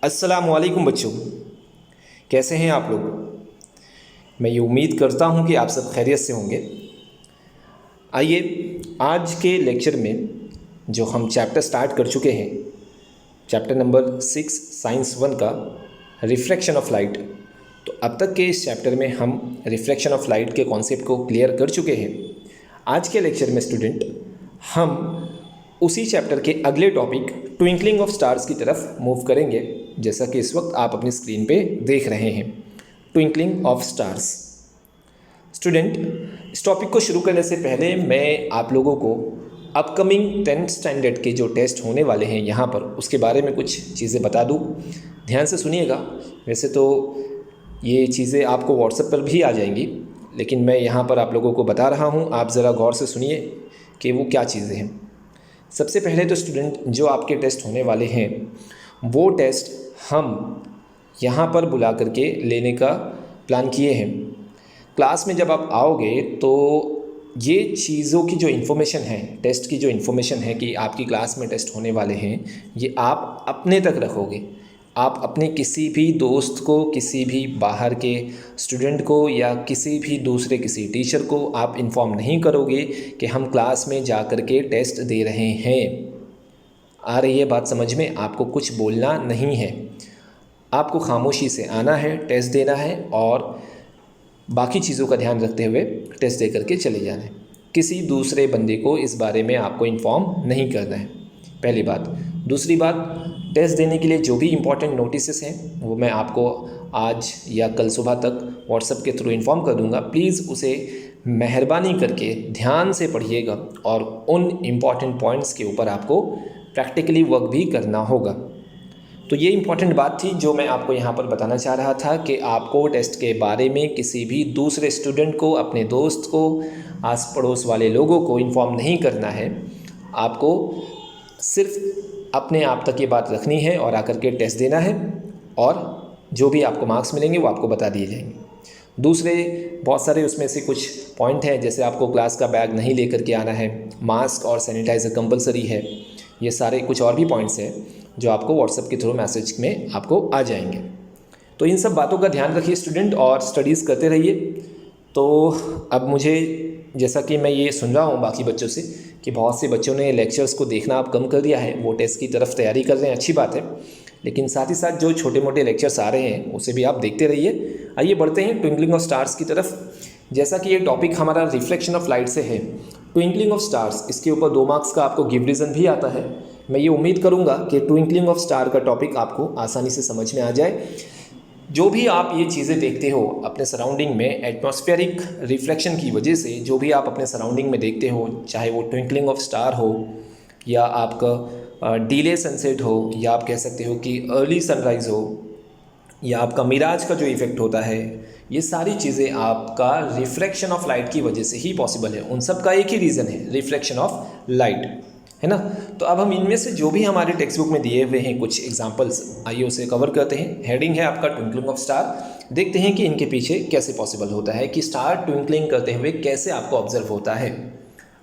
अस्सलामुअलैकुम बच्चों, कैसे हैं आप लोग। मैं ये उम्मीद करता हूँ कि आप सब खैरियत से होंगे। आइए आज के लेक्चर में जो हम चैप्टर स्टार्ट कर चुके हैं, चैप्टर नंबर 6 साइंस 1 का रिफ्रैक्शन ऑफ लाइट। तो अब तक के इस चैप्टर में हम रिफ्रैक्शन ऑफ लाइट के कॉन्सेप्ट को क्लियर कर चुके हैं। आज के लेक्चर में स्टूडेंट हम उसी चैप्टर के अगले टॉपिक ट्विंकलिंग ऑफ स्टार्स की तरफ मूव करेंगे, जैसा कि इस वक्त आप अपनी स्क्रीन पे देख रहे हैं। Twinkling of stars. स्टूडेंट, इस टॉपिक को शुरू करने से पहले मैं आप लोगों को अपकमिंग 10th स्टैंडर्ड के जो टेस्ट होने वाले हैं यहाँ पर, उसके बारे में कुछ चीज़ें बता दूँ। ध्यान से सुनिएगा। वैसे तो ये चीज़ें आपको व्हाट्सएप पर भी आ जाएंगी, लेकिन मैं यहाँ पर आप लोगों को बता रहा हूँ। आप ज़रा गौर से सुनिए कि वो क्या चीज़ें हैं। सबसे पहले तो स्टूडेंट, जो आपके टेस्ट होने वाले हैं वो टेस्ट हम यहाँ पर बुला करके लेने का प्लान किए हैं। क्लास में जब आप आओगे तो ये चीज़ों की जो इन्फॉर्मेशन है, टेस्ट की जो इन्फॉर्मेशन है कि आपकी क्लास में टेस्ट होने वाले हैं, ये आप अपने तक रखोगे। आप अपने किसी भी दोस्त को, किसी भी बाहर के स्टूडेंट को या किसी भी दूसरे किसी टीचर को आप इन्फॉर्म नहीं करोगे कि हम क्लास में जा कर के टेस्ट दे रहे हैं। आ रही है बात समझ में? आपको कुछ बोलना नहीं है, आपको खामोशी से आना है, टेस्ट देना है और बाकी चीज़ों का ध्यान रखते हुए टेस्ट दे करके चले जाना है। किसी दूसरे बंदे को इस बारे में आपको इन्फॉर्म नहीं करना है, पहली बात। दूसरी बात, टेस्ट देने के लिए जो भी इम्पॉर्टेंट नोटिसेस हैं वो मैं आपको आज या कल सुबह तक व्हाट्सएप के थ्रू इन्फॉर्म कर दूंगा। प्लीज़ उसे मेहरबानी करके ध्यान से पढ़िएगा और उन इम्पॉर्टेंट पॉइंट्स के ऊपर आपको प्रैक्टिकली वर्क भी करना होगा। तो ये इम्पॉर्टेंट बात थी जो मैं आपको यहाँ पर बताना चाह रहा था कि आपको टेस्ट के बारे में किसी भी दूसरे स्टूडेंट को, अपने दोस्त को, आस पड़ोस वाले लोगों को इन्फॉर्म नहीं करना है। आपको सिर्फ अपने आप तक ये बात रखनी है और आकर के टेस्ट देना है, और जो भी आपको मार्क्स मिलेंगे वो आपको बता दिए जाएंगे। दूसरे बहुत सारे उसमें से कुछ पॉइंट हैं, जैसे आपको क्लास का बैग नहीं लेकर के आना है, मास्क और सैनिटाइज़र कंपलसरी है। ये सारे कुछ और भी पॉइंट्स हैं जो आपको व्हाट्सएप के थ्रू मैसेज में आपको आ जाएंगे। तो इन सब बातों का ध्यान रखिए स्टूडेंट और स्टडीज़ करते रहिए। तो अब मुझे, जैसा कि मैं ये सुन रहा हूँ बाकी बच्चों से कि बहुत से बच्चों ने लेक्चर्स को देखना अब कम कर दिया है, वो टेस्ट की तरफ तैयारी कर रहे हैं, अच्छी बात है। लेकिन साथ ही साथ जो छोटे मोटे लेक्चर्स आ रहे हैं उसे भी आप देखते रहिए। आइए बढ़ते हैं ट्विंकलिंग ऑफ स्टार्स की तरफ। जैसा कि ये टॉपिक हमारा रिफ्लेक्शन ऑफ लाइट से है, ट्विंकलिंग ऑफ स्टार्स, इसके ऊपर 2 मार्क्स का आपको गिव रीज़न भी आता है। मैं ये उम्मीद करूँगा कि ट्विंकलिंग ऑफ स्टार का टॉपिक आपको आसानी से समझ में आ जाए। जो भी आप ये चीज़ें देखते हो अपने सराउंडिंग में, एटमॉस्फेरिक रिफ्लेक्शन की वजह से जो भी आप अपने सराउंडिंग में देखते हो, चाहे वो ट्विंकलिंग ऑफ स्टार हो या आपका डीले सनसेट हो, या आप कह सकते हो कि अर्ली सनराइज़ हो, या आपका मिराज का जो इफ़ेक्ट होता है, ये सारी चीज़ें आपका रिफ्रैक्शन ऑफ लाइट की वजह से ही पॉसिबल है। उन सब का एक ही रीज़न है, रिफ्लेक्शन ऑफ लाइट, है ना। तो अब हम इनमें से जो भी हमारे टेक्स्ट बुक में दिए हुए हैं कुछ एग्जांपल्स, आइए उसे कवर करते हैं। हेडिंग है आपका ट्विंकलिंग ऑफ स्टार। देखते हैं कि इनके पीछे कैसे पॉसिबल होता है कि स्टार ट्विंकलिंग करते हुए कैसे आपको ऑब्जर्व होता है।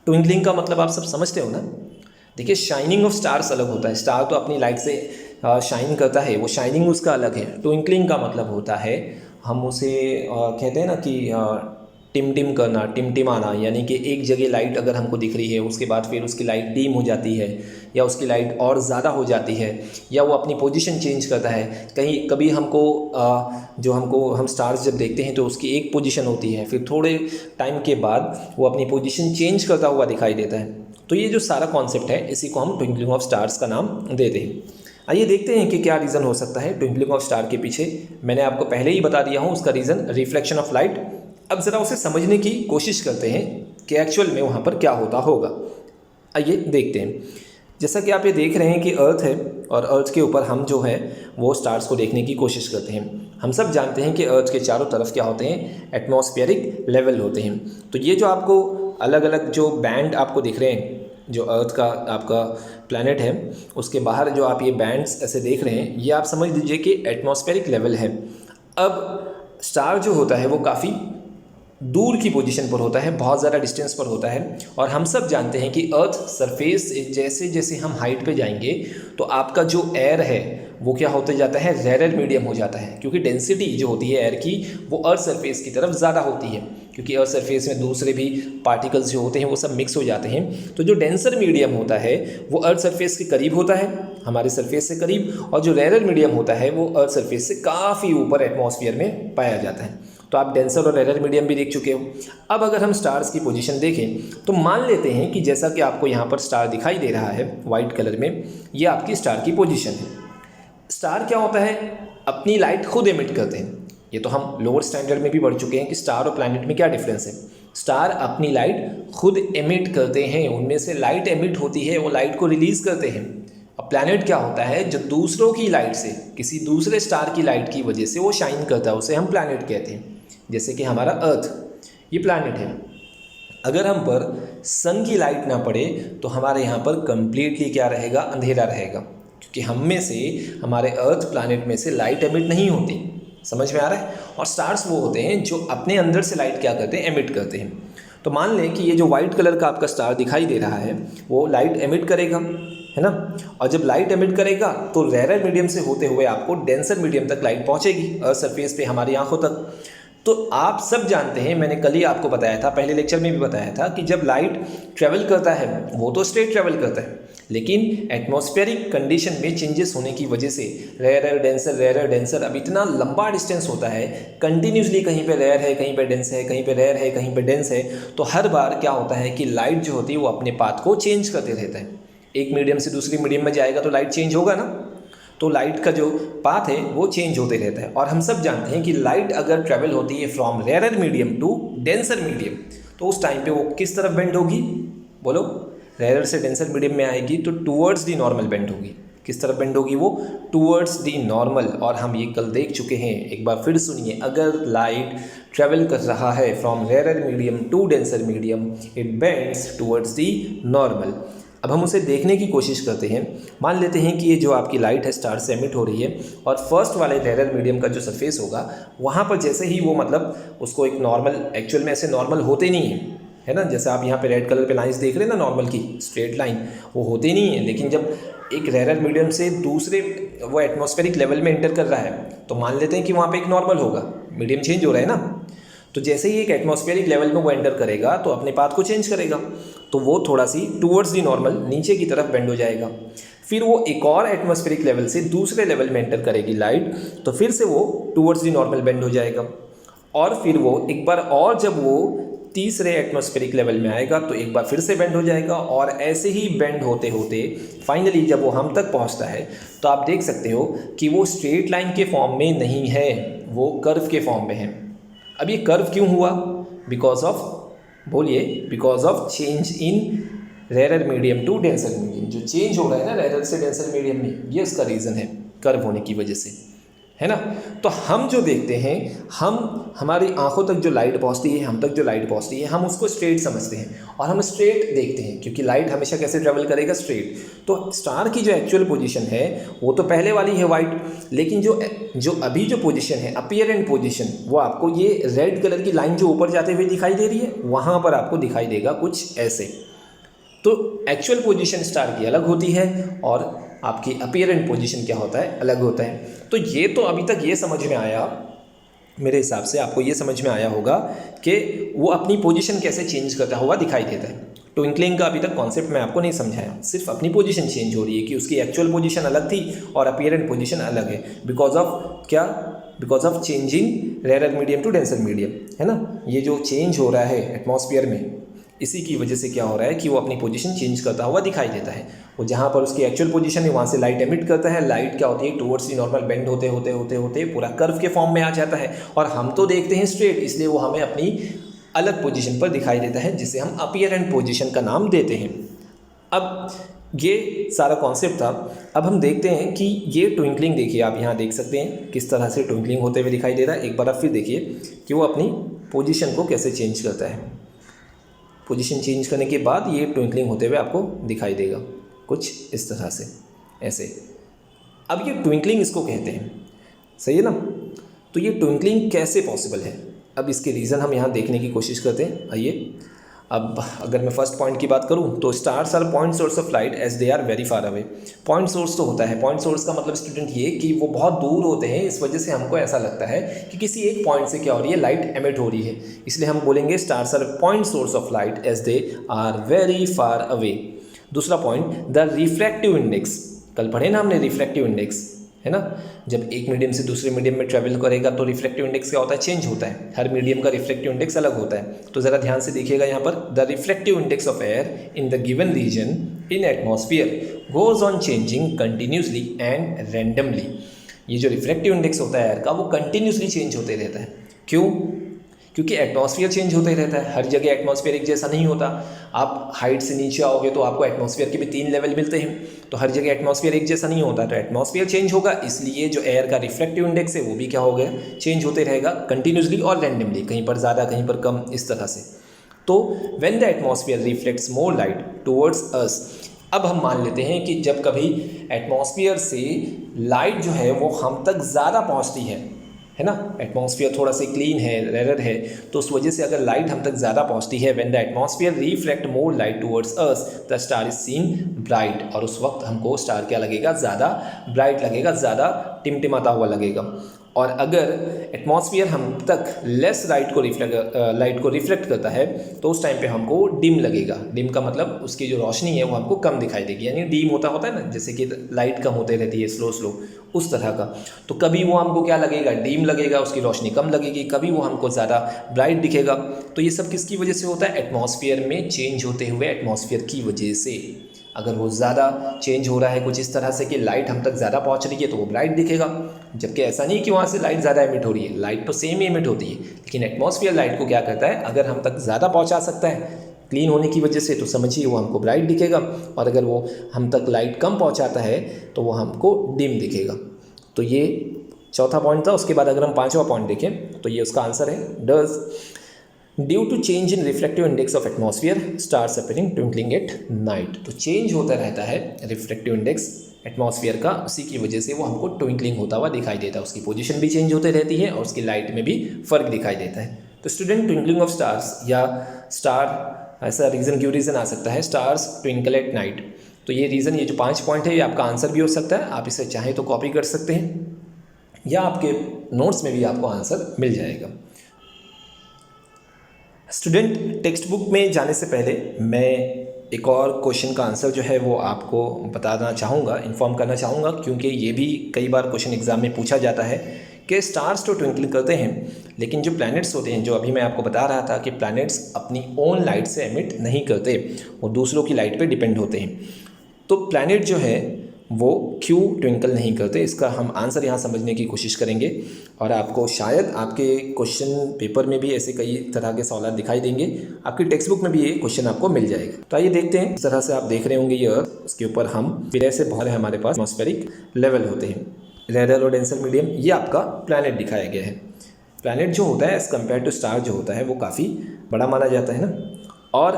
ट्विंकलिंग का मतलब आप सब समझते हो ना। देखिए, शाइनिंग ऑफ स्टार्स अलग होता है। स्टार तो अपनी लाइट से शाइन करता है, वो शाइनिंग उसका अलग है। ट्विंकलिंग का मतलब होता है, हम उसे कहते हैं ना कि टिमटिम करना, टिमटिमाना, यानी कि एक जगह लाइट अगर हमको दिख रही है, उसके बाद फिर उसकी लाइट डिम हो जाती है, या उसकी लाइट और ज़्यादा हो जाती है, या वो अपनी पोजीशन चेंज करता है। कभी हमको हम स्टार्स जब देखते हैं तो उसकी एक पोजीशन होती है, फिर थोड़े टाइम के बाद वो अपनी पोजीशन चेंज करता हुआ दिखाई देता है। तो ये जो सारा कॉन्सेप्ट है, इसी को हम ट्विंकलिंग ऑफ स्टार्स का नाम देते हैं। आइए देखते हैं कि क्या रीज़न हो सकता है ट्विंकलिंग ऑफ स्टार के पीछे। मैंने आपको पहले ही बता दिया हूँ उसका रीज़न, रिफ्लेक्शन ऑफ लाइट। अब ज़रा उसे समझने की कोशिश करते हैं कि एक्चुअल में वहाँ पर क्या होता होगा। आइए देखते हैं। जैसा कि आप ये देख रहे हैं कि अर्थ है, और अर्थ के ऊपर हम जो है वो स्टार्स को देखने की कोशिश करते हैं। हम सब जानते हैं कि अर्थ के चारों तरफ क्या होते हैं, एटमॉस्फेरिक लेवल होते हैं। तो ये जो आपको अलग अलग जो बैंड आपको दिख रहे हैं, जो अर्थ का आपका प्लैनेट है, उसके बाहर जो आप ये बैंड्स ऐसे देख रहे हैं, ये आप समझ लीजिए कि एटमॉस्फेरिक लेवल है। अब स्टार जो होता है वो काफ़ी दूर की पोजीशन पर होता है, बहुत ज़्यादा डिस्टेंस पर होता है। और हम सब जानते हैं कि अर्थ सरफेस से जैसे जैसे हम हाइट पे जाएंगे तो आपका जो एयर है वो क्या होते जाता है, रेयर मीडियम हो जाता है, क्योंकि डेंसिटी जो होती है एयर की वो अर्थ सरफेस की तरफ ज़्यादा होती है, क्योंकि अर्थ सरफेस में दूसरे भी पार्टिकल्स जो होते हैं वो सब मिक्स हो जाते हैं। तो जो डेंसर मीडियम होता है वो अर्थ सरफेस के करीब होता है, हमारे सरफेस से करीब, और जो रेयर मीडियम होता है वो अर्थ सरफेस से काफ़ी ऊपर एटमॉस्फेयर में पाया जाता है। तो आप डेंसर और रेयर मीडियम भी देख चुके हो। अब अगर हम स्टार्स की पोजीशन देखें तो मान लेते हैं कि जैसा कि आपको यहाँ पर स्टार दिखाई दे रहा है वाइट कलर में, ये आपकी स्टार की पोजीशन है। स्टार क्या होता है, अपनी लाइट खुद एमिट करते हैं। ये तो हम लोअर स्टैंडर्ड में भी पढ़ चुके हैं कि स्टार और प्लैनेट में क्या डिफरेंस है। स्टार अपनी लाइट खुद एमिट करते हैं, उनमें से लाइट एमिट होती है, वो लाइट को रिलीज़ करते हैं। अब प्लैनेट क्या होता है, जो दूसरों की लाइट से, किसी दूसरे स्टार की लाइट की वजह से वो शाइन करता है, उसे हम प्लैनेट कहते हैं। जैसे कि हमारा अर्थ, ये प्लैनेट है। अगर हम पर सन की लाइट ना पड़े तो हमारे यहाँ पर कंप्लीटली क्या रहेगा, अंधेरा रहेगा, क्योंकि हम में से, हमारे अर्थ प्लैनेट में से लाइट एमिट नहीं होती। समझ में आ रहा है। और स्टार्स वो होते हैं जो अपने अंदर से लाइट क्या करते हैं, एमिट करते हैं। तो मान लें कि ये जो वाइट कलर का आपका स्टार दिखाई दे रहा है वो लाइट एमिट करेगा, है ना। और जब लाइट एमिट करेगा तो रेयर मीडियम से होते हुए आपको डेंसर मीडियम तक लाइट पहुँचेगी, अर्थ सरफेस पे हमारी आंखों तक। तो आप सब जानते हैं, मैंने कल ही आपको बताया था, पहले लेक्चर में भी बताया था कि जब लाइट ट्रैवल करता है वो तो स्ट्रेट ट्रैवल करता है, लेकिन एटमॉस्फेरिक कंडीशन में चेंजेस होने की वजह से रेयर डेंसर अब इतना लंबा डिस्टेंस होता है, कंटिन्यूसली कहीं पे रेयर है, कहीं पे डेंस है, कहीं पे रेयर है, कहीं पे डेंस है। तो हर बार क्या होता है कि लाइट जो होती है वो अपने पाथ को चेंज करते रहता है। एक मीडियम से दूसरी मीडियम में जाएगा तो लाइट चेंज होगा ना, तो लाइट का जो पाथ है वो चेंज होते रहता है। और हम सब जानते हैं कि लाइट अगर ट्रैवल होती है from rare medium to denser medium, तो उस टाइम पे वो किस तरफ बेंड होगी, बोलो। रेयर से डेंसर मीडियम में आएगी तो टूवर्ड्स दी नॉर्मल बेंड होगी। किस तरफ बेंड होगी वो, टूवर्ड्स दी नॉर्मल। और हम ये कल देख चुके हैं, एक बार फिर सुनिए। अगर लाइट ट्रैवल कर रहा है from rare medium to denser medium, it bends towards the normal. अब हम उसे देखने की कोशिश करते हैं। मान लेते हैं कि ये जो आपकी लाइट है स्टार से एमिट हो रही है, और फर्स्ट वाले रेयर मीडियम का जो सरफेस होगा वहाँ पर जैसे ही वो, मतलब उसको एक नॉर्मल, एक्चुअल में ऐसे नॉर्मल होते नहीं है ना। जैसे आप यहाँ पे रेड कलर पे लाइंस देख रहे हैं ना नॉर्मल की, स्ट्रेट लाइन, वो होते नहीं है। लेकिन जब एक रेयर मीडियम से दूसरे वो एटमॉस्फेरिक लेवल में एंटर कर रहा है तो मान लेते हैं कि वहाँ पे एक नॉर्मल होगा, मीडियम चेंज हो रहा है ना। तो जैसे ही एक एटमॉस्फेरिक लेवल में वो एंटर करेगा तो अपने पाथ को चेंज करेगा, तो वो थोड़ा सी टूवर्ड्स दी नॉर्मल नीचे की तरफ बेंड हो जाएगा। फिर वो एक और एटमॉस्फेरिक लेवल से दूसरे लेवल में एंटर करेगी लाइट, तो फिर से वो टूवर्ड्स दी नॉर्मल बेंड हो जाएगा। और फिर वो एक बार और जब वो तीसरे एटमॉस्फेरिक लेवल में आएगा तो एक बार फिर से बेंड हो जाएगा। और ऐसे ही बेंड होते होते फाइनली जब वो हम तक पहुंचता है तो आप देख सकते हो कि वो स्ट्रेट लाइन के फॉर्म में नहीं है, वो कर्व के फॉर्म में है। अब ये कर्व क्यों हुआ, बिकॉज ऑफ, बोलिए, because of change in rare medium to denser medium. जो चेंज हो रहा है ना रेयर से डेंसर मीडियम में, ये उसका रीज़न है, कर्व होने की वजह से, है ना। तो हम जो देखते हैं, हमारी आंखों तक जो लाइट पहुंचती है, हम तक जो लाइट पहुंचती है, हम उसको स्ट्रेट समझते हैं और हम स्ट्रेट देखते हैं, क्योंकि लाइट हमेशा कैसे ट्रेवल करेगा, स्ट्रेट। तो स्टार की जो एक्चुअल पोजीशन है वो तो पहले वाली है वाइट, लेकिन जो अभी जो पोजीशन है, अपीयरेंट पोजीशन, वो आपको ये रेड कलर की लाइन जो ऊपर जाते हुए दिखाई दे रही है, वहाँ पर आपको दिखाई देगा कुछ ऐसे। तो एक्चुअल पोजीशन स्टार की अलग होती है और आपकी अपीयरेंट पोजीशन क्या होता है, अलग होता है। तो ये तो अभी तक ये समझ में आया, मेरे हिसाब से आपको ये समझ में आया होगा कि वो अपनी पोजीशन कैसे चेंज करता हुआ दिखाई देता है। ट्विंकलिंग का अभी तक कॉन्सेप्ट मैं आपको नहीं समझाया, सिर्फ अपनी पोजीशन चेंज हो रही है कि उसकी एक्चुअल पोजीशन अलग थी और अपीयरेंट पोजीशन अलग है, बिकॉज ऑफ क्या, because of changing rare medium to denser medium, है ना। ये जो चेंज हो रहा है एटमॉस्फेयर में, इसी की वजह से क्या हो रहा है कि वो अपनी पोजीशन चेंज करता हुआ दिखाई देता है। वो जहाँ पर उसकी एक्चुअल पोजीशन है वहाँ से लाइट एमिट करता है, लाइट क्या होती है, टुवर्ड्स दी नॉर्मल बेंड होते होते होते होते पूरा कर्व के फॉर्म में आ जाता है। और हम तो देखते हैं स्ट्रेट, इसलिए वो हमें अपनी अलग पोजीशन पर दिखाई देता है, जिसे हम अपीयरेंट पोजीशन का नाम देते हैं। अब ये सारा कॉन्सेप्ट था। अब हम देखते हैं कि ये ट्विंकलिंग, देखिए आप यहाँ देख सकते हैं किस तरह से ट्विंकलिंग होते हुए दिखाई दे रहा है। एक बार आप फिर देखिए कि वो अपनी पोजीशन को कैसे चेंज करता है। पोजीशन चेंज करने के बाद ये ट्विंकलिंग होते हुए आपको दिखाई देगा कुछ इस तरह से, ऐसे। अब ये ट्विंकलिंग इसको कहते हैं, सही है ना। तो ये ट्विंकलिंग कैसे पॉसिबल है, अब इसके रीज़न हम यहाँ देखने की कोशिश करते हैं। आइए, अब अगर मैं फर्स्ट पॉइंट की बात करूं तो stars are point source of light as they are very far away. Point source तो होता है, पॉइंट सोर्स का मतलब स्टूडेंट ये कि वो बहुत दूर होते हैं, इस वजह से हमको ऐसा लगता है कि किसी एक पॉइंट से क्या हो रही है, लाइट एमिट हो रही है, इसलिए हम बोलेंगे stars are point source of light as they are very far away. दूसरा पॉइंट, द रिफ्रैक्टिव इंडेक्स, कल पढ़े ना हमने रिफ्रैक्टिव इंडेक्स, है ना। जब एक मीडियम से दूसरे मीडियम में ट्रैवल करेगा तो रिफ्रैक्टिव इंडेक्स क्या होता है, चेंज होता है। हर मीडियम का रिफ्रैक्टिव इंडेक्स अलग होता है। तो ज़रा ध्यान से देखिएगा यहाँ पर, the refractive index of air in the given region in atmosphere goes on changing continuously and randomly. ये जो रिफ्रैक्टिव इंडेक्स होता है एयर का, वो कंटिन्यूसली चेंज होते रहता है। क्यों? क्योंकि एटमॉस्फेयर चेंज होता ही रहता है, हर जगह एटमॉस्फेयर एक जैसा नहीं होता। आप हाइट से नीचे आओगे तो आपको एटमॉस्फेयर के भी 3 लेवल मिलते हैं, तो हर जगह एटमॉस्फेयर एक जैसा नहीं होता, तो एटमॉस्फेयर चेंज होगा, इसलिए जो एयर का रिफ्रैक्टिव इंडेक्स है वो भी क्या हो गया, चेंज होते रहेगा कंटिन्यूसली और रैंडमली, कहीं पर ज़्यादा कहीं पर कम, इस तरह से। तो when the atmosphere reflects more light towards अस, अब हम मान लेते हैं कि जब कभी एटमॉस्फेयर से लाइट जो है वो हम तक ज़्यादा पहुँचती है ना, एटमॉस्फेयर थोड़ा सा क्लीन है, रेयर है, तो उस वजह से अगर लाइट हम तक ज़्यादा पहुंचती है, when the atmosphere reflect more light towards us the star is seen bright, और उस वक्त हमको स्टार क्या लगेगा, ज़्यादा ब्राइट लगेगा, ज़्यादा टिमटिमाता हुआ लगेगा। और अगर एटमॉस्फेयर हम तक लेस लाइट को रिफ्लेक्ट करता है तो उस टाइम पे हमको डिम लगेगा। डिम का मतलब उसकी जो रोशनी है वो हमको कम दिखाई देगी, यानी डिम होता है ना, जैसे कि लाइट कम होते रहती है स्लो स्लो, उस तरह का। तो कभी वो हमको क्या लगेगा, डिम लगेगा, उसकी रोशनी कम लगेगी, कभी वो हमको ज़्यादा ब्राइट दिखेगा। तो ये सब किसकी वजह से होता है, एटमॉस्फेयर में चेंज होते हुए एटमॉस्फेयर की वजह से। अगर वो ज़्यादा चेंज हो रहा है कुछ इस तरह से कि लाइट हम तक ज़्यादा पहुंच रही है तो वो ब्राइट दिखेगा, जबकि ऐसा नहीं कि वहाँ से लाइट ज़्यादा एमिट हो रही है, लाइट तो सेम ही एमिट होती है, लेकिन एटमॉस्फेयर लाइट को क्या करता है, अगर हम तक ज़्यादा पहुँचा सकता है क्लीन होने की वजह से, तो समझिए वो हमको ब्राइट दिखेगा, और अगर वो हम तक लाइट कम पहुँचाता है तो वो हमको डिम दिखेगा। तो ये चौथा पॉइंट था। उसके बाद अगर हम पाँचवा पॉइंट देखें तो ये उसका आंसर है, does due to change in reflective index of atmosphere stars appearing twinkling at night. तो चेंज होता रहता है रिफ्लेक्टिव इंडेक्स एटमॉस्फेयर का, उसी की वजह से वो हमको ट्विंकलिंग होता हुआ दिखाई देता है, उसकी पोजीशन भी चेंज होते रहती है और उसकी लाइट में भी फ़र्क दिखाई देता है। तो स्टूडेंट, ट्विंकलिंग ऑफ स्टार्स या स्टार, ऐसा रीज़न क्यों रीज़न आ सकता है, स्टार्स ट्विंकल एट नाइट। तो ये रीज़न, ये जो 5 पॉइंट है, ये आपका आंसर भी हो सकता है। आप इसे चाहें तो कॉपी कर सकते हैं या आपके नोट्स में भी आपको आंसर मिल जाएगा। स्टूडेंट, टेक्स्ट बुक में जाने से पहले मैं एक और क्वेश्चन का आंसर जो है वो आपको बताना चाहूँगा, इन्फॉर्म करना चाहूँगा, क्योंकि ये भी कई बार क्वेश्चन एग्जाम में पूछा जाता है कि स्टार्स तो ट्विंकल करते हैं, लेकिन जो प्लैनेट्स होते हैं, जो अभी मैं आपको बता रहा था कि प्लैनेट्स अपनी ओन लाइट से एमिट नहीं करते, वो दूसरों की लाइट पे डिपेंड होते हैं। तो प्लैनेट जो है वो क्यों ट्विंकल नहीं करते, इसका हम आंसर यहाँ समझने की कोशिश करेंगे, और आपको शायद आपके क्वेश्चन पेपर में भी ऐसे कई तरह के सवाल दिखाई देंगे, आपकी टेक्स्ट बुक में भी ये क्वेश्चन आपको मिल जाएगा। तो आइए देखते हैं। इस तरह से आप देख रहे होंगे ये अर्थ, उसके ऊपर हम फिर ऐसे बहुत हमारे पास एटमॉस्फेरिक लेवल होते हैं, रेयर और डेंसर मीडियम, ये आपका प्लैनेट दिखाया गया है। प्लैनेट जो होता है एज़ कम्पेयर टू स्टार जो होता है वो काफ़ी बड़ा माना जाता है ना, और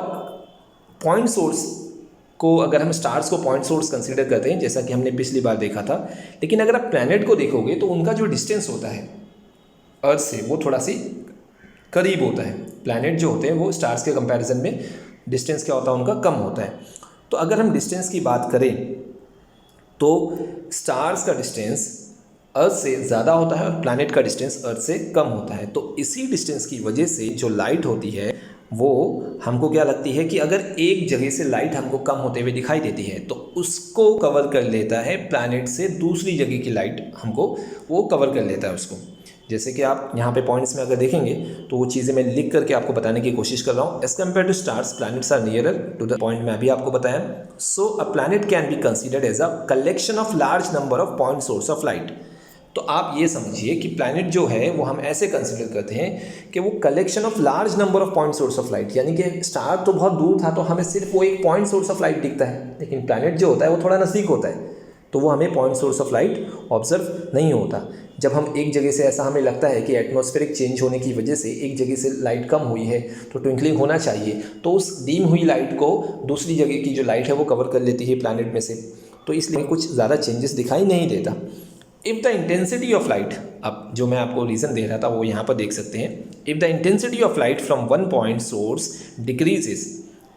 पॉइंट सोर्स को, अगर हम स्टार्स को पॉइंट सोर्स कंसीडर करते हैं, जैसा कि हमने पिछली बार देखा था, लेकिन अगर आप प्लैनेट को देखोगे तो उनका जो डिस्टेंस होता है अर्थ से वो थोड़ा सी करीब होता है। प्लैनेट जो होते हैं वो स्टार्स के कंपैरिजन में डिस्टेंस क्या होता है उनका, कम होता है। तो अगर हम डिस्टेंस की बात करें तो स्टार्स का डिस्टेंस अर्थ से ज़्यादा होता है और प्लैनेट का डिस्टेंस अर्थ से कम होता है। तो इसी डिस्टेंस की वजह से जो लाइट होती है वो हमको क्या लगती है कि अगर एक जगह से लाइट हमको कम होते हुए दिखाई देती है तो उसको कवर कर लेता है प्लैनेट से दूसरी जगह की लाइट, हमको वो कवर कर लेता है उसको। जैसे कि आप यहाँ पे पॉइंट्स में अगर देखेंगे तो वो चीज़ें मैं लिख करके आपको बताने की कोशिश कर रहा हूँ। As compare to stars planets are nearer to the point में अभी आपको बताया। So a planet can be considered as a collection of large number of point source of light. तो आप ये समझिए कि प्लैनेट जो है वो हम ऐसे कंसिडर करते हैं कि वो collection of large number of point source of light, यानी कि स्टार तो बहुत दूर था तो हमें सिर्फ वो एक पॉइंट सोर्स ऑफ लाइट दिखता है, लेकिन प्लैनेट जो होता है वो थोड़ा नज़दीक होता है तो वो हमें point source of light observe नहीं होता। जब हम एक जगह से, ऐसा हमें लगता है कि एटमॉस्फेरिक चेंज होने की वजह से एक जगह से लाइट कम हुई है तो ट्विंकलिंग होना चाहिए, तो उस डीम हुई लाइट को दूसरी जगह की जो लाइट है वो कवर कर लेती है प्लैनेट में से, तो इसलिए कुछ ज़्यादा चेंजेस दिखाई नहीं देता। If the intensity of light, अब जो मैं आपको रीज़न दे रहा था वो यहाँ पर देख सकते हैं, if the intensity of light from one point source decreases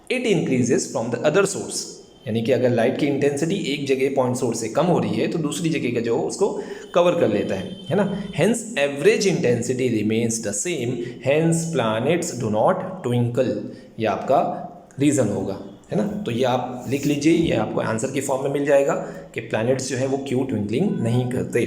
it increases from the other source, यानी कि अगर लाइट की इंटेंसिटी एक जगह पॉइंट सोर्स से कम हो रही है तो दूसरी जगह का जो उसको कवर कर लेता है ना। Hence average intensity remains the same, hence planets do not twinkle, ये आपका रीज़न होगा, है ना। तो ये आप लिख लीजिए, ये आपको आंसर के फॉर्म में मिल जाएगा कि प्लैनेट्स जो है वो क्यों ट्विंकलिंग नहीं करते।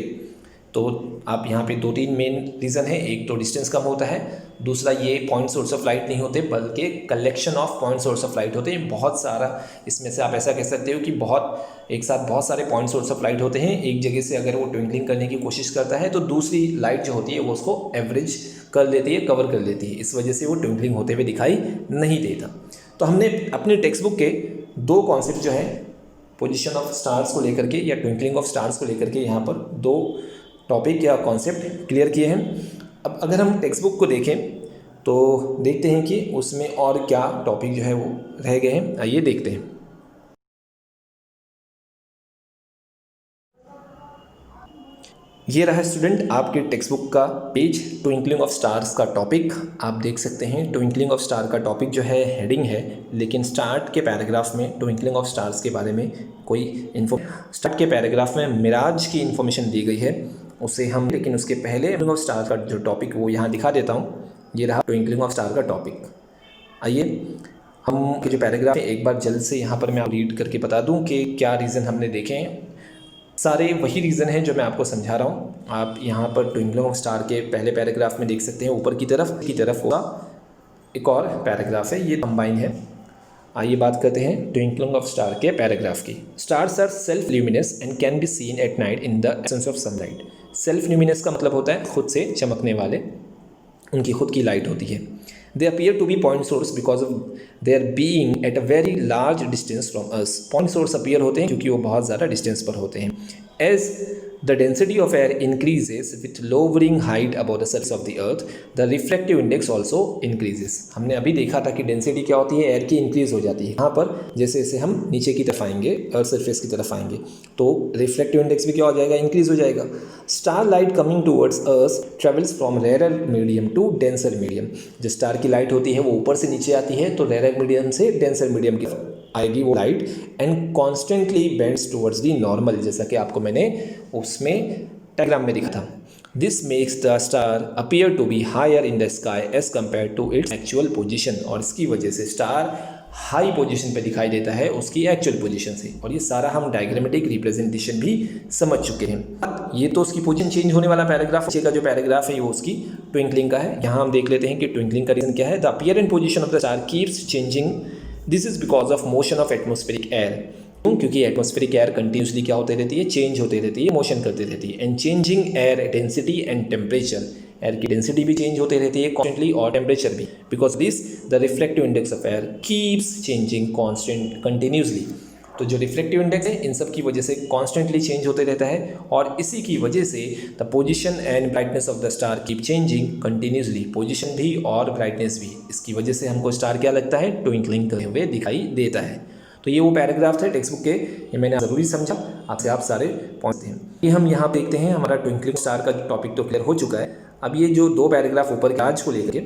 तो आप यहाँ पे 2-3 मेन रीज़न है, एक तो डिस्टेंस कम होता है, दूसरा ये पॉइंट सोर्स ऑफ लाइट नहीं होते बल्कि collection of point source of light होते हैं। बहुत सारा, इसमें से आप ऐसा कह सकते हो कि बहुत एक साथ बहुत सारे पॉइंट सोर्स ऑफ लाइट होते हैं, एक जगह से अगर वो ट्विंकलिंग करने की कोशिश करता है तो दूसरी लाइट जो होती है वो उसको एवरेज कर लेती है, कवर कर लेती है, इस वजह से वो ट्विंकलिंग होते हुए दिखाई नहीं देता। तो हमने अपनी टेक्स्ट बुक के 2 कॉन्सेप्ट जो है पोजीशन ऑफ स्टार्स को लेकर के या ट्विंकलिंग ऑफ स्टार्स को लेकर के यहाँ पर 2 टॉपिक या कॉन्सेप्ट क्लियर किए हैं। अब अगर हम टेक्स्ट बुक को देखें तो देखते हैं कि उसमें और क्या टॉपिक जो है वो रह गए हैं, आइए देखते हैं। ये रहा स्टूडेंट आपके टेक्स्ट बुक का पेज, ट्विंकलिंग ऑफ स्टार्स का टॉपिक आप देख सकते हैं। ट्विंकलिंग ऑफ स्टार का टॉपिक जो है हेडिंग है, लेकिन स्टार्ट के पैराग्राफ में ट्विंकलिंग ऑफ स्टार्स के बारे में कोई इन्फो, स्टार्ट के पैराग्राफ में मिराज की इन्फॉर्मेशन दी गई है उसे हम, लेकिन उसके पहले ट्विंकलिंग ऑफ स्टार का जो टॉपिक वो यहाँ दिखा देता हूँ। ये रहा ट्विंकलिंग ऑफ स्टार का टॉपिक। आइए हम जो पैराग्राफ है एक बार जल्द से यहाँ पर मैं रीड करके बता दूँ कि क्या रीज़न हमने देखे हैं। सारे वही रीज़न हैं जो मैं आपको समझा रहा हूँ। आप यहाँ पर ट्विंकलिंग ऑफ स्टार के पहले पैराग्राफ में देख सकते हैं, ऊपर की तरफ होगा एक और पैराग्राफ है, ये कंबाइन है। आइए बात करते हैं ट्विंकलिंग ऑफ स्टार के पैराग्राफ की। Stars are self luminous and can be seen at night in the absence of sunlight. Self luminous का मतलब होता है खुद से चमकने वाले, उनकी खुद की लाइट होती है। They appear to be point source because of their being at a very large distance from us. Point source appear होते हैं क्योंकि वो बहुत ज़्यादा डिस्टेंस पर होते हैं। As the density of air increases with lowering height above the surface of the earth, the refractive index also increases. हमने अभी देखा था कि डेंसिटी क्या होती है, एयर की इंक्रीज हो जाती है। यहाँ पर जैसे जैसे हम नीचे की तरफ आएंगे, अर्थ सरफेस की तरफ आएंगे, तो रिफ्लेक्टिव इंडेक्स भी क्या हो जाएगा, इंक्रीज हो जाएगा। Star light coming towards earth travels from rare medium to denser medium. जो स्टार की लाइट होती है वो ऊपर से नीचे आती है, तो रेयर मीडियम से डेंसर मीडियम की आएगी वो light, and constantly bends towards the normal, जैसा कि आपको मैंने उसमें डायग्राम में दिखा था। This makes the star appear to be higher in the sky as compare to its actual position, और इसकी वजह से स्टार हाई पोजीशन पे दिखाई देता है उसकी एक्चुअल पोजीशन से। और ये सारा हम डायग्रामेटिक रिप्रेजेंटेशन भी समझ चुके हैं। ये तो उसकी पोजीशन चेंज होने वाला पैराग्राफ, नीचे का जो पैराग्राफ है वो उसकी ट्विंकलिंग का है। यहाँ हम देख लेते हैं कि ट्विंकलिंग का रीजन क्या है। The apparent position of the star keeps changing, this is because of motion of atmospheric air. क्योंकि एटमॉस्फेरिक एयर कंटिन्यूसली क्या होती रहती है, चेंज होती रहती है, मोशन करती रहती है। And changing air density and temperature, air की डेंसिटी भी चेंज होती रहती है कॉन्स्टेंटली, और टेम्परेचर भी। Because this the reflective index of air keeps changing constant continuously. तो जो रिफ्लेक्टिव इंडेक्स है इन सब की वजह से कॉन्स्टेंटली चेंज होते रहता है, और इसी की वजह से the position and brightness of the star keep changing continuously. Position भी और ब्राइटनेस भी, इसकी वजह से हमको स्टार क्या लगता है, ट्विंकलिंग करते हुए दिखाई देता है। तो ये वो पैराग्राफ थे टेक्स्ट बुक के, ये मैंने ज़रूरी समझा आपसे, आप सारे पहुँचते हैं। ये हम यहाँ देखते हैं, हमारा ट्विंकलिंग स्टार का टॉपिक तो क्लियर हो चुका है। अब ये जो 2 पैराग्राफ ऊपर के आज को लेकर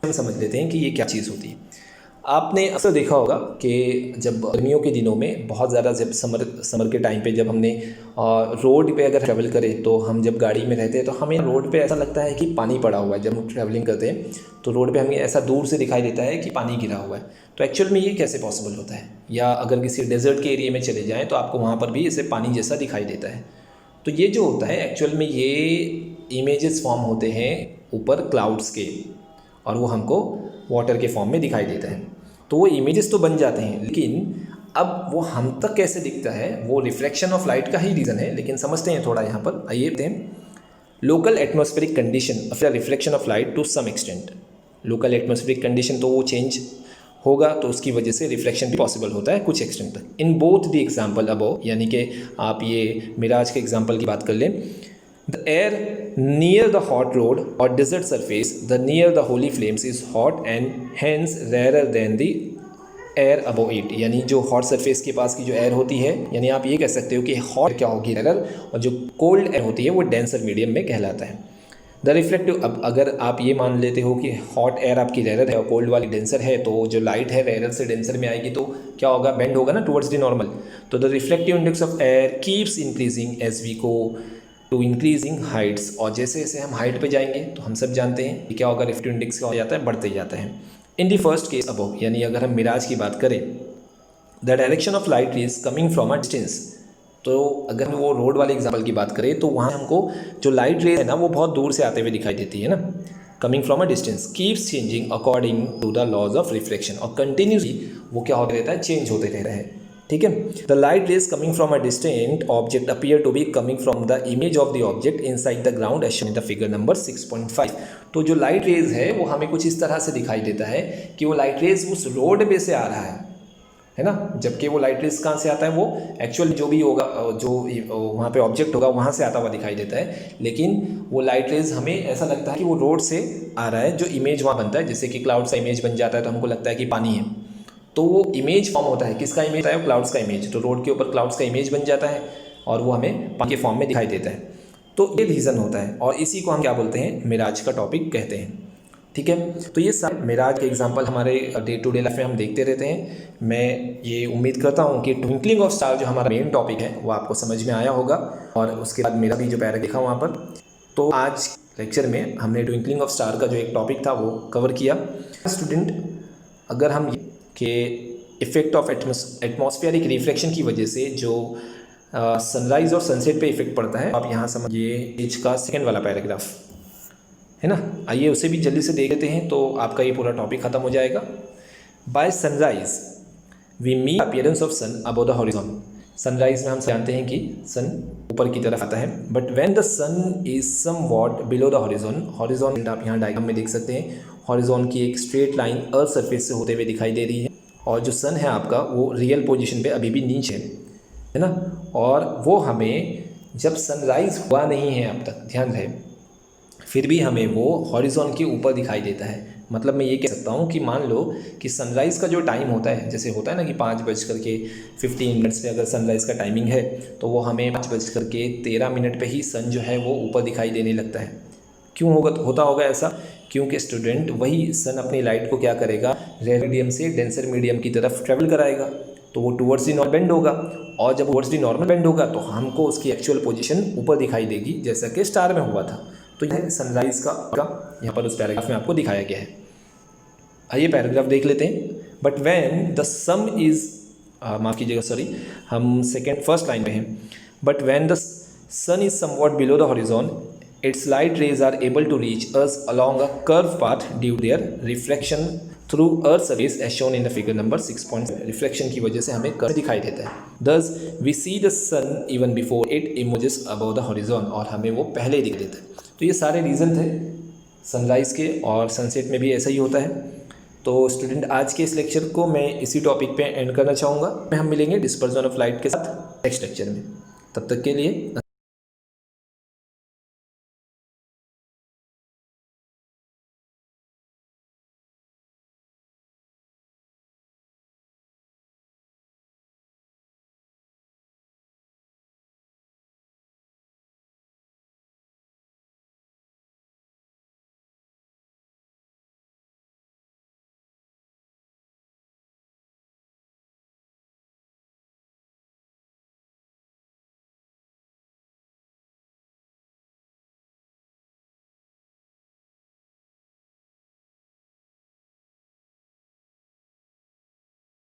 हम समझ लेते हैं कि ये क्या चीज़ होती है। आपने अक्सर देखा होगा कि जब गर्मियों के दिनों में बहुत ज़्यादा, जब समर के टाइम पे जब हमने रोड पे अगर ट्रैवल करें, तो हम जब गाड़ी में रहते हैं तो हमें रोड पे ऐसा लगता है कि पानी पड़ा हुआ है। जब हम ट्रैवलिंग करते हैं तो रोड पे हमें ऐसा दूर से दिखाई देता है कि पानी गिरा हुआ है। तो एक्चुअल में ये कैसे पॉसिबल होता है? या अगर किसी डेजर्ट के एरिया में चले जाएँ तो आपको वहाँ पर भी ऐसे पानी जैसा दिखाई देता है। तो ये जो होता है एक्चुअल में ये इमेजेस फॉर्म होते हैं ऊपर क्लाउड्स के, और वो हमको वाटर के फॉर्म में दिखाई देता है। तो वो इमेजेस तो बन जाते हैं, लेकिन अब वो हम तक कैसे दिखता है, वो रिफ्लेक्शन ऑफ लाइट का ही रीज़न है। लेकिन समझते हैं थोड़ा यहाँ पर, आइए देखते हैं। Local atmospheric condition of the reflection of light to some extent. Local atmospheric condition तो वो चेंज होगा, तो उसकी वजह से रिफ्लेक्शन भी पॉसिबल होता है कुछ एक्सटेंट तक। In both the example above, यानी कि आप ये मिराज के एग्जाम्पल की बात कर लें। The air near the hot road or desert surface, the near the holy flames is hot and hence rarer than the air above it, यानी जो हॉट सरफेस के पास की जो एयर होती है, यानी आप ये कह सकते हो कि हॉट क्या होगी एयर, और जो कोल्ड एयर होती है वो डेंसर मीडियम में कहलाता है। द रिफ्लेक्टिव, अब अगर आप ये मान लेते हो कि हॉट एयर आपकी रेयर है और कोल्ड वाली डेंसर है, तो जो लाइट है रेयर से डेंसर में आएगी तो क्या होगा, बेंड होगा ना टुवर्ड्स द नॉर्मल। तो the reflective index of air keeps increasing as we go to increasing heights, और जैसे जैसे हम हाइट पे जाएंगे तो हम सब जानते हैं कि क्या होगा, रिफ्लेक्टिव इंडेक्स क्या हो जाता है, बढ़ते जाता है। इन दी फर्स्ट केस अबव, यानी अगर हम मिराज की बात करें, the direction of light is coming from a distance, तो अगर हम वो रोड वाले एग्जाम्पल की बात करें तो वहाँ हमको जो लाइट रेज है ना वो बहुत दूर से आते हुए दिखाई देती है ना, coming from a distance, keeps changing according to the laws of reflection, और कंटिन्यूसली वो क्या होता रहता है, चेंज होते रहता है। ठीक है, the light rays coming from a distant object appear to be coming from the image of the object inside the ground as shown in the figure number 6.5। तो जो लाइट रेज है वो हमें कुछ इस तरह से दिखाई देता है कि वो लाइट रेज उस रोड पे से आ रहा है ना, जबकि वो लाइट रेज कहाँ से आता है, वो एक्चुअल जो भी होगा, जो वहाँ पे ऑब्जेक्ट होगा वहाँ से आता हुआ दिखाई देता है, लेकिन वो लाइट रेज हमें ऐसा लगता है कि वो रोड से आ रहा है। जो इमेज वहाँ बनता है, जैसे कि क्लाउड्स का इमेज बन जाता है तो हमको लगता है कि पानी है, तो वो इमेज फॉर्म होता है, किसका इमेज है, क्लाउड्स का इमेज, तो रोड के ऊपर क्लाउड्स का इमेज बन जाता है और वो हमें पानी के फॉर्म में दिखाई देता है। तो ये रीज़न होता है, और इसी को हम क्या बोलते हैं, मिराज का टॉपिक कहते हैं। ठीक है, तो ये सारे मिराज के एग्जांपल हमारे डे टू डे लाइफ में हम देखते रहते हैं। मैं ये उम्मीद करता हूँ कि ट्विंकलिंग ऑफ स्टार जो हमारा मेन टॉपिक है वो आपको समझ में आया होगा, और उसके बाद मेरा भी जो पैरा देखा वहाँ पर। तो आज लेक्चर में हमने ट्विंकलिंग ऑफ स्टार का जो एक टॉपिक था वो कवर किया। स्टूडेंट, अगर हम के इफ़ेक्ट ऑफ एटमॉस्फेरिक रिफ्लेक्शन की वजह से जो सनराइज़ और सनसेट पे इफेक्ट पड़ता है, आप यहाँ समझिए पेज का सेकेंड वाला पैराग्राफ है ना, आइए उसे भी जल्दी से देख लेते हैं तो आपका ये पूरा टॉपिक खत्म हो जाएगा। By sunrise we meet appearance of sun above the horizon. Sunrise में हम जानते हैं कि सन ऊपर की तरफ आता है, but when the sun is somewhat below the horizon, horizon आप यहाँ डायग्राम में देख सकते हैं, हॉरिजॉन की एक स्ट्रेट लाइन अर्थ सरफेस से होते हुए दिखाई दे रही है, और जो सन है आपका वो रियल पोजीशन पे अभी भी नीचे है ना, और वो हमें जब सनराइज हुआ नहीं है अब तक, ध्यान रहे, फिर भी हमें वो हॉरिजॉन के ऊपर दिखाई देता है। मतलब मैं ये कह सकता हूँ कि मान लो कि सनराइज़ का जो टाइम होता है, जैसे होता है ना कि 5:15 पे अगर सनराइज़ का टाइमिंग है तो वो हमें 5:13 पे ही सन जो है वो ऊपर दिखाई देने लगता है। क्यों होता होगा ऐसा? क्योंकि स्टूडेंट वही सन अपनी लाइट को क्या करेगा, रेयर मीडियम से डेंसर मीडियम की तरफ ट्रेवल कराएगा, तो वो टुवर्ड्स दी नॉर्मल बेंड होगा, और जब टुवर्ड्स दी नॉर्मल बेंड होगा तो हमको उसकी एक्चुअल पोजीशन ऊपर दिखाई देगी, जैसा कि स्टार में हुआ था। तो यह सनराइज़ का यहाँ पर उस पैराग्राफ में आपको दिखाया गया है। आइए पैराग्राफ देख लेते हैं। But when the sun is, माफ़ कीजिएगा सॉरी, हम फर्स्ट लाइन में हैं। But when the sun is somewhat below the horizon, its light rays are able to reach us along a curve path due their reflection through earth surface as shown in the figure number 6.7। Reflection की वजह से हमें curve दिखाई देता है। Thus we see the sun even before it emerges above the horizon, और हमें वो पहले ही दिख देता है। तो ये सारे रीज़न थे सनराइज़ के, और सनसेट में भी ऐसा ही होता है। तो स्टूडेंट, आज के इस लेक्चर को मैं इसी टॉपिक पे एंड करना चाहूँगा। हम मिलेंगे डिस्पर्जन ऑफ लाइट के साथ नेक्स्ट लेक्चर में। तब तक के लिए